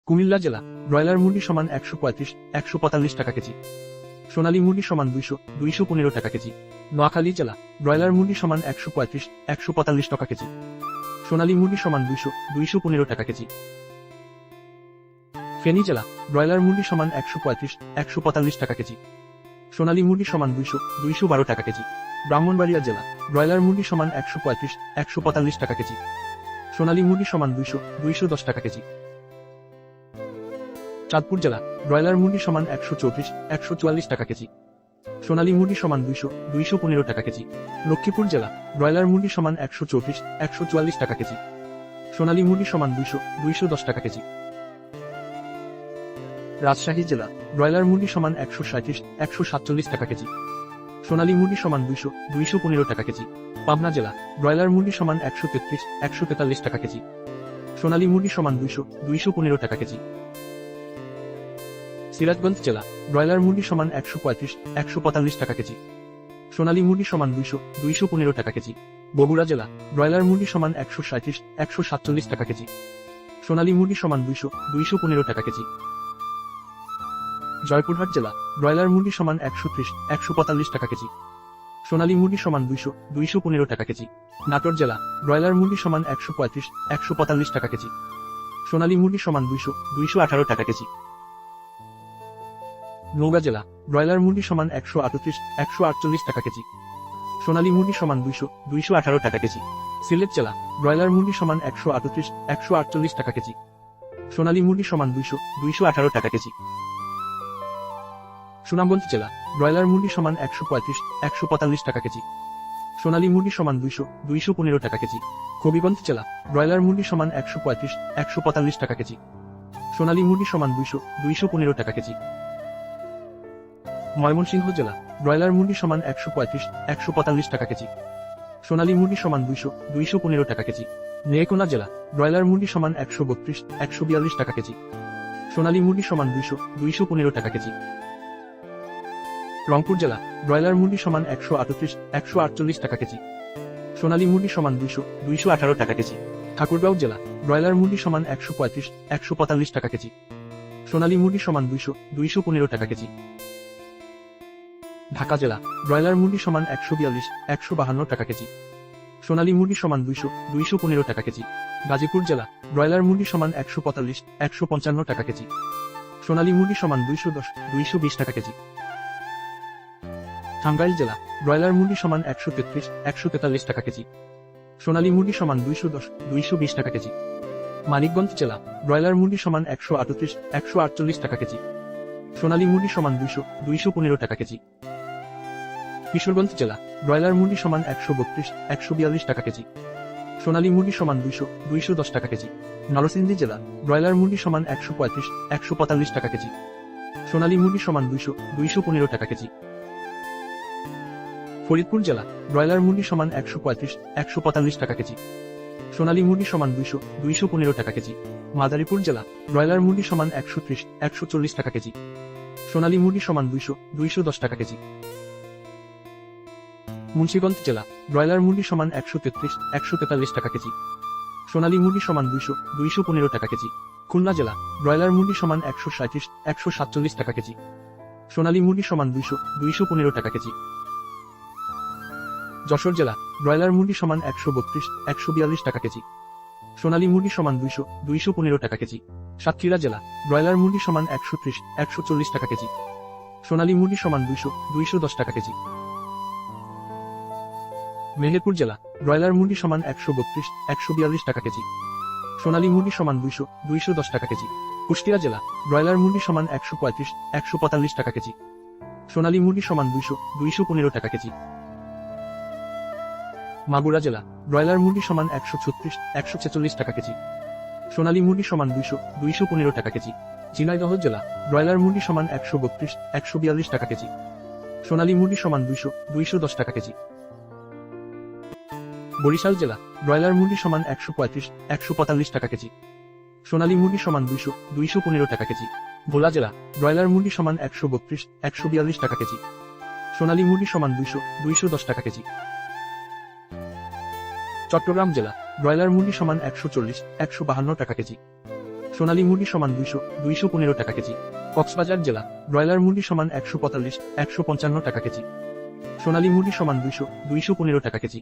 কুমিল্লা জেলা ব্রয়লার মুরগি সমান 135-145 টাকা কেজি। সোনালী মুরগি সমান 200-215 টাকা কেজি। নোয়াখালী জেলা ব্রয়লার মুরগি সমান 135-145 টাকা কেজি। সোনালী মুরগি সমান 200-215 টাকা কেজি। ফেনী জেলা ব্রয়লার মুরগি সমান 135-145 টাকা কেজি। সোনালী মুরগি সমান 200-212 টাকা কেজি। ব্রাহ্মণবাড়িয়া জেলা ব্রয়লার মুরগি সমান 135-145 টাকা কেজি। সোনালী মুরগি সমান 200-210 টাকা কেজি। চাঁদপুর জেলা ব্রয়লার মুরগি সমান 134-144 টাকা কেজি। সোনালী মুরগি সমান 200-215 টাকা কেজি। লক্ষ্মীপুর জেলা ব্রয়লার মুরগি সমান 134-144 টাকা কেজি। সোনালী মুরগি সমান 200-210 টাকা কেজি। রাজশাহী জেলা ব্রয়লার মুরগি সমান 137-147 টাকা কেজি। সোনালী মুরগি সমান 200-215 টাকা কেজি। পাবনা জেলা ব্রয়লার মুরগি সমান 133-143 টাকা কেজি। সোনালী মুরগি সমান 200-215 টাকা কেজি। সিরাজগঞ্জ জেলা ব্রয়লার মুরগি সমান 135-145 টাকা কেজি। সোনালী মুরগি সমান 200-215 টাকা কেজি। বগুড়া জেলা ব্রয়লার মুরগি সমান 137-147 টাকা কেজি। সোনালী মুরগি সমান 200-215 টাকা কেজি। জয়পুরহাট জেলা ব্রয়লার মুরগি সমান 130-145 টাকা কেজি। সোনালী মুরগি সমান 200-215 টাকা কেজি। নাটোর জেলা ব্রয়লার মুরগি সমান 135-145 টাকা কেজি। সোনালী মুরগি সমান 200-218 টাকা কেজি। নওগাঁ জেলা ব্রয়লার মুরগি সমান 138-148 টাকা কেজি। সোনালী মুরগি সমান 200-218 টাকা কেজি। সিলেট জেলা ব্রয়লার মুরগি সমান 138-148 টাকা কেজি। সোনালী মুরগি সমান 200-218 টাকা কেজি। সুনামগঞ্জ জেলা ব্রয়লার মুরগি সমান 135-145 টাকা কেজি। সোনালী মুরগি সমান 200-215 টাকা কেজি। হবিগঞ্জ জেলা ব্রয়লার মুরগি সমান 135-145 টাকা কেজি। সোনালী মুরগি সমান 200-215 টাকা কেজি। ময়মনসিংহ জেলা ব্রয়লার মুরগি সমান 135-145 টাকা কেজি। সোনালী মুরগি সমান 200-215 টাকা কেজি। নেত্রকোনা জেলা ব্রয়লার মুরগি সমান 132-142 টাকা কেজি। সোনালী মুরগি সমান 200-215 টাকা কেজি। রংপুর জেলা ব্রয়লার মুরগি সমান 138-148 টাকা কেজি। সোনালী মুরগি সমান 200-218 টাকা কেজি। ঠাকুরগাঁও জেলা ব্রয়লার মুরগি সমান 135-145 টাকা কেজি। সোনালী মুরগি সমান 200-215 টাকা কেজি। ঢাকা জেলা ব্রয়লার মুরগি সমান 142-152 টাকা কেজি। সোনালী মুরগি সমান 200-215 টাকা কেজি। গাজীপুর জেলা ব্রয়লার মুরগি সমান 145-155 টাকা কেজি। সোনালী মুরগি সমান 210-220 টাকা কেজি। টাঙ্গাইল জেলা ব্রয়লার মুরগি সমান 133-143 টাকা কেজি। সোনালী মুরগি সমান 210-220 টাকা কেজি। মানিকগঞ্জ জেলা ব্রয়লার মুরগি সমান 138-148 টাকা কেজি। সোনালী মুরগি সমান 200-215 টাকা কেজি। কিশোরগঞ্জ জেলা ব্রয়লার মুরগি সমান 132-142 টাকা কেজি। সোনালী মুরগি সমান 200-210 টাকা কেজি। নরসিংদী জেলা ব্রয়লার মুরগি সমান 135-145 টাকা কেজি। সোনালী মুরগি সমান 200-215 টাকা কেজি। ফরিদপুর জেলা ব্রয়লার মুরগি সমান 135-145 টাকা কেজি। সোনালী মুরগি সমান 200-215 টাকা কেজি। মাদারীপুর জেলা ব্রয়লার মুরগি সমান 130-140 টাকা কেজি। সোনালী মুরগি সমান 200-210 টাকা কেজি। মুন্সিগঞ্জ জেলা ব্রয়লার মুরগি সমান 133-143 টাকা কেজি। সোনালী মুরগি সমান 200-215 টাকা কেজি। খুলনা জেলা ব্রয়লার মুরগি সমান 160-147 টাকা কেজি। সোনালী মুরগি সমান 200-215 টাকা কেজি। যশোর জেলা ব্রয়লার মুরগি সমান 132-142 টাকা কেজি। সোনালী মুরগি সমান 200-215 টাকা কেজি। সাতক্ষীরা জেলা ব্রয়লার মুরগি সমান 130-140 টাকা কেজি। সোনালী মুরগি সমান 200-210 টাকা কেজি। মেহেরপুর জেলা ব্রয়লার মুরগি সমান 132-142 টাকা কেজি। সোনালী মুরগি সমান 200-210 টাকা কেজি। কুষ্টিয়া জেলা ব্রয়লার মুরগি সমান 135-145 টাকা কেজি। সোনালী মুরগি সমান 200-215 টাকা কেজি। মাগুরা জেলা ব্রয়লার মুরগি সমান 136-146 টাকা কেজি। সোনালী মুরগি সমান 200-215 টাকা কেজি। ঝিনাইদহ জেলা ব্রয়লার মুরগি সমান 132-142 টাকা কেজি। সোনালী মুরগি সমান 200-210 টাকা কেজি। বরিশাল জেলা ব্রয়লার মুরগি সমান 135-145 টাকা কেজি। সোনালী মুরগি সমান 200-215 টাকা কেজি। ভোলা জেলা ব্রয়লার মুরগি সমান 132-142 টাকা কেজি। সোনালী মুরগি সমান 200-210 টাকা কেজি। চট্টগ্রাম জেলা ব্রয়লার মুরগি সমান 140-152 টাকা কেজি। সোনালী মুরগি সমান 215 টাকা কেজি। কক্সবাজার জেলা ব্রয়লার মুরগি সমান 145, 155 টাকা কেজি। সোনালী মুরগি সমান 215 টাকা কেজি।